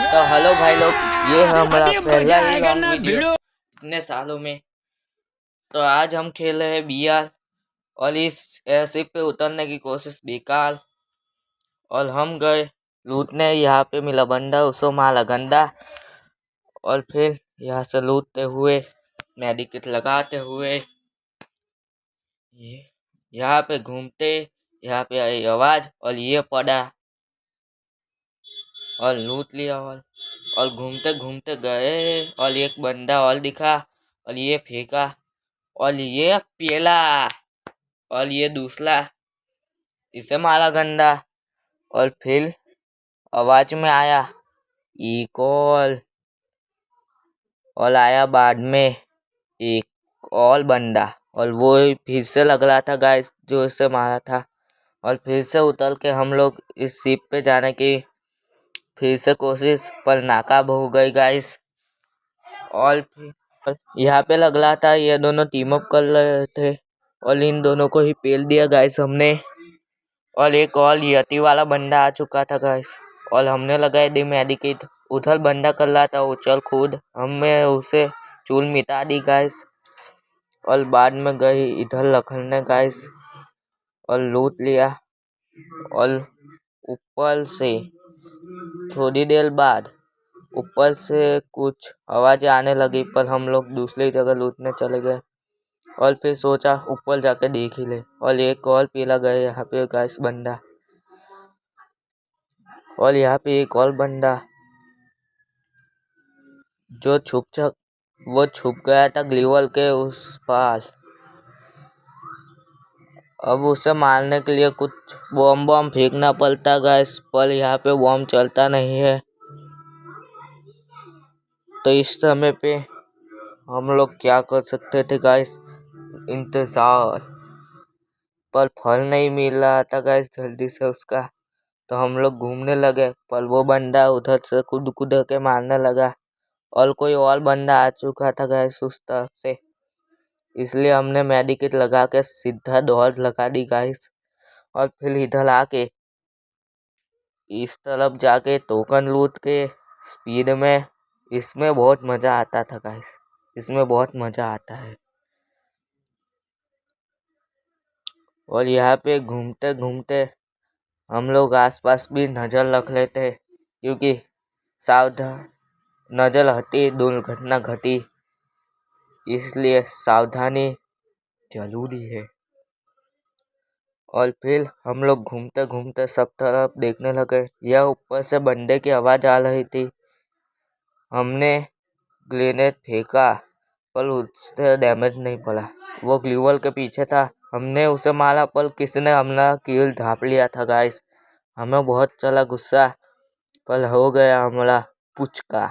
तो हेलो भाई लोग, ये है हमारा पहला ही लॉन्ग वीडियो इतने सालों में। तो आज हम खेल रहे हैं बीआर और इस एयरशिप पे उतरने की कोशिश बेकार। और हम गए लूटने, यहाँ पे मिला बंदा, उसको मारा गंदा। और फिर यहाँ से लूटते हुए, मेडिकेट लगाते हुए, यहाँ पे घूमते, यहाँ पे आई आवाज और ये पड़ा और लूट लिया। और घूमते घूमते गए और एक बंदा और दिखा और ये फेंका और ये पेला और ये दूसरा, इसे मारा गंदा। और फिर आवाज में आया इकोल और आया बाद में एक और बंदा और वो फिर से लग रहा था गाइस जो इसे मारा था। और फिर से उतर के हम लोग इस शिप पे जाने की फिर से कोशिश, पर नाकाम हो गई गाइस। और फिर यहाँ पे लग रहा था ये दोनों टीम अप कर रहे थे और इन दोनों को ही पेल दिया गाइस हमने। और एक और यति वाला बंदा आ चुका था गाइस और हमने लगाया दी मेडिकेट। उधर बंदा कर रहा था उछल कूद, हमें उसे चूल मिटा दी गाइस। और बाद में गई इधर लखनने गाइस और लूट लिया। और ऊपर से थोड़ी देर बाद ऊपर से कुछ आवाजें आने लगी, पर हम लोग दूसरी जगह लूटने चले गए। और फिर सोचा ऊपर जाके देख ही ले, और एक और पीला गया यहाँ पे गाइस बंदा। और यहाँ पे एक और बंदा जो वो छुप गया था ग्लीवल के उस पास। अब उसे मारने के लिए कुछ बॉम्ब फेंकना पड़ता गाइस, पर यहाँ पे बॉम्ब चलता नहीं है। तो इस समय पे हम लोग क्या कर सकते थे गाइस, इंतजार। पर फल नहीं मिल रहा था गाइस जल्दी से उसका, तो हम लोग घूमने लगे। पर वो बंदा उधर से कूद कूद के मारने लगा और कोई और बंदा आ चुका था गाइस उस तरफ से, इसलिए हमने मेडिकेट लगा के सीधा दौड़ लगा दी गाइस। और फिर इधर आके इस तरफ जाके टोकन लूट के स्पीड में, इसमें बहुत मजा आता था गाइस, इसमें बहुत मजा आता है। और यहाँ पे घूमते घूमते हम लोग आसपास भी नजर रख लेते, क्योंकि सावधान नजर हटी दुर्घटना घटी, इसलिए सावधानी जरूरी है। और फिर हम लोग घूमते घूमते सब तरफ देखने लगे। यह ऊपर से बंदे की आवाज आ रही थी। हमने ग्रेनेड फेंका पर उससे डैमेज नहीं पड़ा, वो ग्लूवल के पीछे था। हमने उसे मारा पर किसी ने हमला किल ढाप लिया था गाइस। हमें बहुत चला गुस्सा, पर हो गया हमला पुचका।